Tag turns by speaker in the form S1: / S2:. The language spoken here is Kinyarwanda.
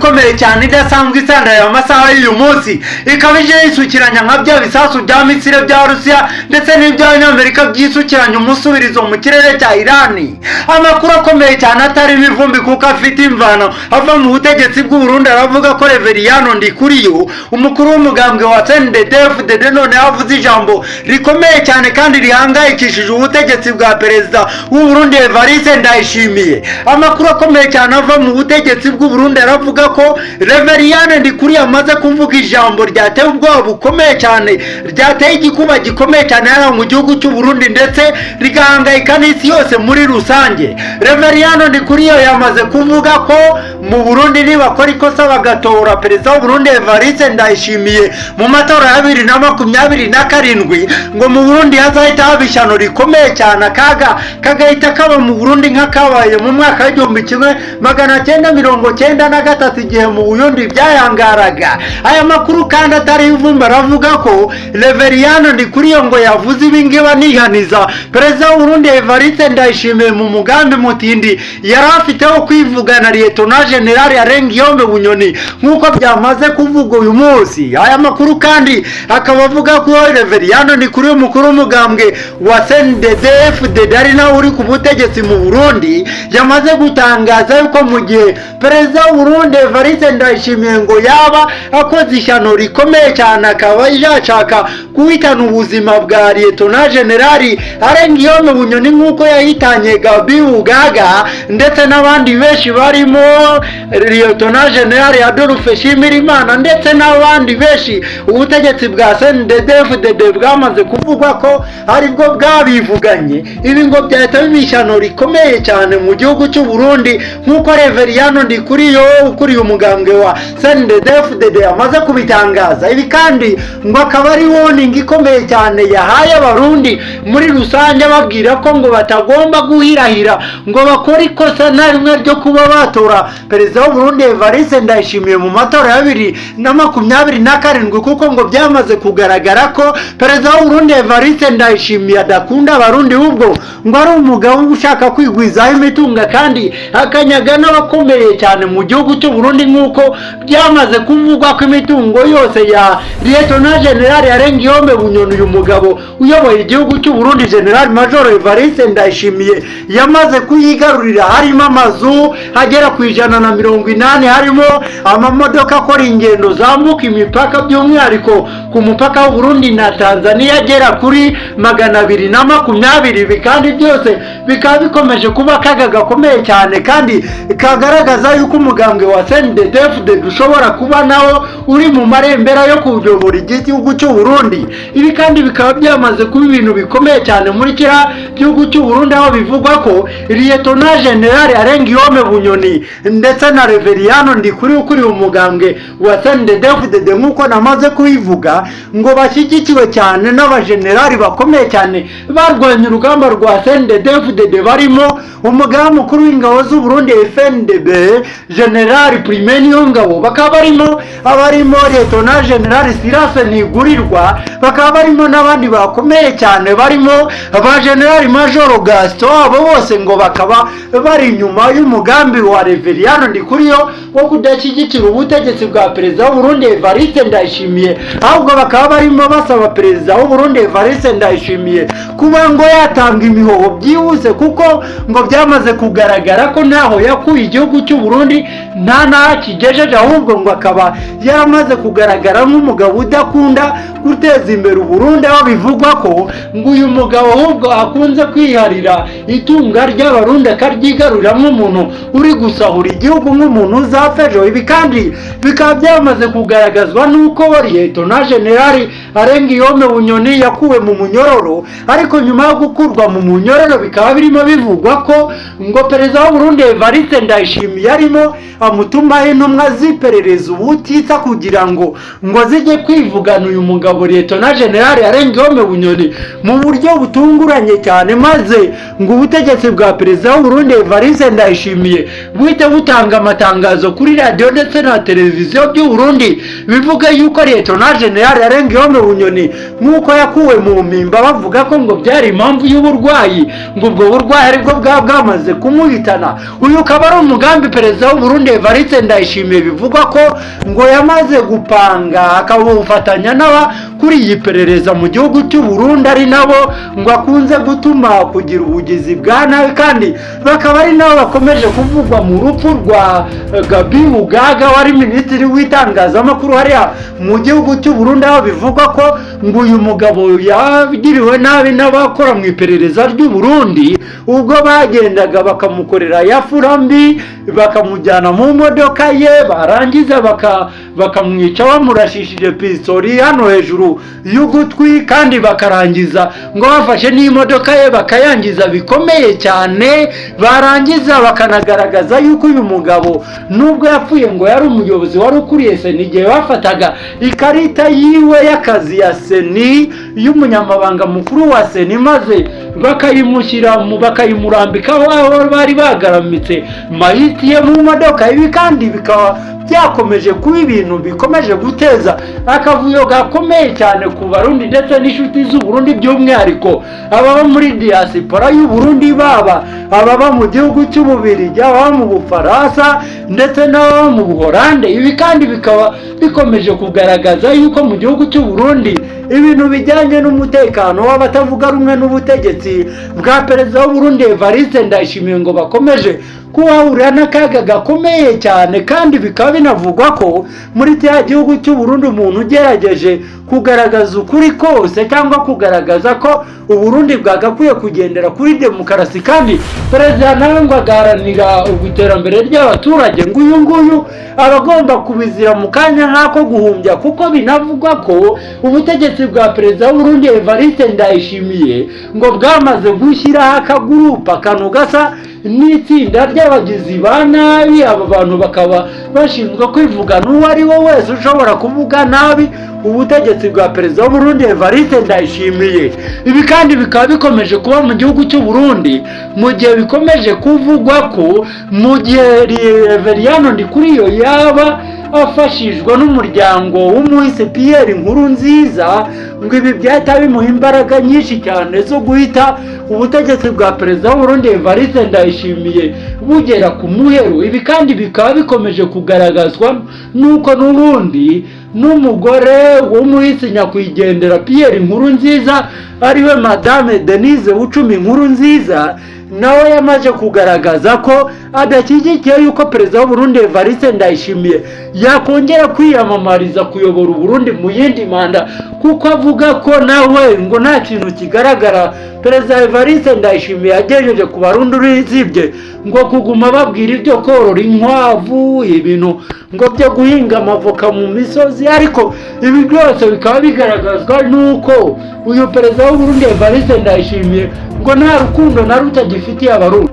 S1: ikomeye cyane idasanzwe isandara ya masaha y'uyu munsi ikaba ije yisukiranya nka bya bisasu bya Misiri bya Rusiya ndetse n'iby'Amerika byisukiranya umusubirizo mu kirere cya Irani. Amakuru akomeye cyane atari ibivumbi kuko afite imvano ava mu butegetsi bw'u Burundi aravuga ko Reveriyano Ndikuriyo umukuru w'umugambwe wa CNDD-FDD none yavuze ijambo rikomeye cyane kandi rihangayikishije ubutegetsi bwa perezida w'u Burundi Evariste Ndayishimiye. Amakuru akomeye cyane ava mu butegetsi bw'u Burundi aravuga ko Reveriyano Ndikuriyo amaze kuvuga ijambo ryateye ubwoba bukomeye cyane, ryateye igikuba gikomeye cyane hano mu gihugu cy'u Burundi ndetse rigahangayika n'isi yose muri rusange. Reveriyano Ndikuriyo yamaze kuvuga ko mu Burundi nibakora ikosa bagatora perezida w'u Burundi Evariste Ndayishimiye mu matora ya 2027 ngo mu Burundi hazahita haba ishyano rikomeye cyane, akaga kagahita kaba mu Burundi nk'akabaye mu mwaka w'1993 igihe mu Burundi byayangaraga. Aya makuru kandi atari ivumba aravuga ko Reveriyano Ndikuriyo ngo yavuze ibingibi anihaniza perezida w'u Burundi Evariste Ndayishimiye mu mugambi mutindi yari afite wo kwivugana Lieutenant General Arengiyombe Bunyoni nk'uko byamaze kuvuga uyu munsi. Aya makuru kandi akaba avuga ko Reveriyano Ndikuriyo umukuru w'umugambwe wa CNDD-FDD ari nawe uri ku butegetsi mu Burundi yamaze gutangaza yuko mu gihe perezida w'u Burundi Evariste Ndayishimiye ngo yaba akoze ishyano rikomeye cyane akaba yashaka guhitana ubuzima bwa Lieutenant General Arengiyombe Bunyoni nk'uko yahitanye Gabi Ugaga ndetse n'abandi benshi barimo Lieutenant General Adolphe Nshimirimana ndetse n'abandi benshi ubutegetsi bwa CNDD-FDD bwamaze kuvuga ko aribwo bwabivuganye. Ibi ngo byahita bibishyano rikomeye cyane mu gihugu cy'u Burundi nk'uko Reveriyano Ndikuriyo ukuriye umugambwe wa CNDD-FDD amaze kubitangaza. Ibi kandi ngo akaba ari warning ikomeye cyane yahaye abarundi muri rusange babwira ko ngo batagomba guhirahira ngo bakora ikosa na rimwe ryo kuba batora perezida w'u Burundi Evariste Ndayishimiye mu matora ya 2027 kuko ngo byamaze kugaragara ko perezida w'u Burundi Evariste Ndayishimiye adakunda abarundi ubwo ngo ari umugabo ushaka kwigwizaho imitunga kandi akanyaga n'abakomeye cyane mu gihugu cy'u Burundi nk'uko byamaze kuvugwa ko imitungo yose ya Lieutenant General Arengiyombe Bunyoni uyu mugabo uyoboye igihugu cy'u Burundi General Major Evariste Ndayishimiye yamaze kuyigarurira, harimo amazu agera ku 180, harimo amamodoka akora ingendo zambuka imipaka by'umwihariko ku mupaka w'u Burundi na Tanzania agera kuri 220. Kandi byose bikaba bikomeje kuba akaga gakomeye cyane kandi kagaragaza yuko umugambwe wa CNDD-FDD ushobora kuba nawo uri mu marembera yo kuyobora igihugu cy'u Burundi. Ibi kandi bikaba byamaze kuba ibintu bikomeye cyane muri kiriya gihugu cy'u Burundi aho bivugwa ko Lieutenant General Arengiyombe Bunyoni ndetse na Reveriyano Ndikuriyo ukuriye umugambwe wa CNDD-FDD nk'uko namaze kubivuga ngo bashyigikiwe cyane n'abajenerali bakomeye cyane barwanya urugamba rwa CNDD-FDD barimo umugaba mukuru w'ingabo z'u Burundi FNDB General Prime Niyongabo, bakaba barimo Lieutenant General Silas Ntigurirwa, bakaba barimo n'abandi bakomeye cyane barimo aba General Major Gaston. Abo bose ngo bakaba bari inyuma y'umugambi wa Reveriyano Ndikuriyo wo kudashyigikira ubutegetsi bwa perezida w'u Burundi Evariste Ndayishimiye, ahubwo bakaba barimo basaba perezida w'u Burundi Evariste Ndayishimiye kuba ngo yatanga imihoho byihuse kuko ngo byamaze kugaragara ko ntaho yakuye igihugu cy'u Burundi nta nakigejeje, ahubwo ngo akaba yaramaze kugaragara nk'umugabo udakunda guteza imbere u Burundi, aho bivugwa ko ngo uyu mugabo ahubwo akunze kwiharira itunga ry'abarundi akaryigarurira nk'umuntu uri gusahura igihugu nk'umuntu uzapfa ejo. Ibi kandi bikaba byamaze kugaragazwa n'uko Lieutenant General Arengiyombe Bunyoni yakuwe mu munyororo, ariko nyuma yo gukurwa mu munyororo bikaba birimo bivugwa ko ngo perezida w'u Burundi Evariste Ndayishimiye arimo amutumaho intumwa z'iperereza ubutitsa kugira ngo zijye kwivugana uyu mugabo Lieutenant General Arengiyombe Bunyoni mu buryo butunguranye cyane, maze ngo ubutegetsi bwa perezida w'u Burundi Evariste Ndayishimiye buhite butanga amatangazo itangazo kuri radio ndetse na televiziyo by'u Burundi bivuga yuko Lieutenant General Arengiyome Bunyoni nk'uko yakuwe mu mpimba bavuga ko ngo byari impamvu y'uburwayi, ngo ubwo burwayi aribwo bwamaze kumuhitana. Uyu ukaba ari umugambi perezida w'u Burundi Evariste Ndayishimiye bivugwa ko ngo yamaze gupanga akawufatanya kuri iyi perereza mu gihugu cy'u Burundi, ari nabo ngo akunze gutuma kugira ubugizi bwa nabi, kandi bakaba ari nabo bakomeje kuvugwa mu rupfu rwa Gabi Bugaga wari minisitiri w'itangazamakuru hariya mu gihugu cy'u Burundi, aho bivugwa ko ngo uyu mugabo yagiriwe nabi n'abakora mu iperereza ry'u Burundi ubwo bagendaga bakamukorera yafura mbi, bakamujyana mu modoka ye, barangiza bakamwica bamurashishije pistori hano hejuru y'ugutwi, kandi bakarangiza ngo bafashe n'imodoka ye bakayangiza bikomeye cyane, barangiza bakanagaragaza yuko uyu mugabo nubwo yapfuye ngo yari umuyobozi wari ukuriye seni igihe bafataga ikarita yiwe y'akazi ya seni y'umunyamabanga mukuru wa seni, maze bakayimurambikaho aho bari bagaramitse mayiti ye mu modoka. Ibi kandi bikaba byakomeje kuba ibintu bikomeje guteza akavuyo gakomeye cyane ku Barundi ndetse n'inshuti z'u Burundi, by'umwihariko ababa muri diaspora y'u Burundi, baba ababa mu gihugu cy'Ububiligi, ababa mu Bufaransa ndetse n'ababa mu Buholande. Ibi kandi bikaba bikomeje kugaragaza yuko mu gihugu cy'u Burundi ibintu bijyanye n'umutekano w'abatavuga rumwe n'ubutegetsi bwa perezida w'u Burundi Evariste Ndayishimiye ngo bakomeje kuhahurira n'akaga gakomeye cyane, kandi bikaba binavugwa ko muri cya gihugu cy'u Burundi umuntu ugerageje kugaragaza ukuri kose cyangwa kugaragaza ko u Burundi bwagakwiye kugendera kuri demokarasi, kandi perezida nawe ngo agaharanira iterambere ry'abaturage, ngo uyu nguyu aba agomba kubizira mu kanya nk'ako guhumbya, kuko binavugwa ko ubutegetsi bwa perezida w'u Burundi Evariste Ndayishimiye ngo bwamaze gushyiraho akagurupa akantu gasa n'itsinda ry'abagizi ba nabi. Aba bantu bakaba bashinzwe kwivugana uwo ari we wese ushobora kuvuga nabi ubutegetsi bwa perezida w'u Burundi Evariste Ndayishimiye. Ibi kandi bikaba bikomeje kuba mu gihugu cy'u Burundi mu gihe bikomeje kuvugwa ko mu gihe Reveriyano Ndikuriyo yaba afashijwe n'umuryango w'umuhisi Pierre Nkurunziza, ngo ibi byahita bimuha imbaraga nyinshi cyane zo guhita ubutegetsi bwa perezida w'u Burundi Evariste Ndayishimiye bugera ku muhero. Ibi kandi bikaba bikomeje kugaragazwa nuko n'ubundi n'umugore w'umuhisi nyakwigendera Pierre Nkurunziza ariwe Madame Denise Bucumi Nkurunziza nawe yamaze kugaragaza ko adashyigikiye yuko perezida w'u Burundi Evariste Ndayishimiye yakongera kwiyamamariza kuyobora u Burundi mu yindi manda, kuko avuga ko nawe ngo nta kintu kigaragara perezida Evariste Ndayishimiye yagejeje ku Barundi usibye ngo kuguma babwira ibyo korora inkwavu, ibintu ngo byo guhinga amavoka mu misozi. Ariko ibi byose bikaba bigaragazwa nuko uyu perezida w'u Burundi Evariste Ndayishimiye ngo nta rukundo na ruto agifitiye Abarundi.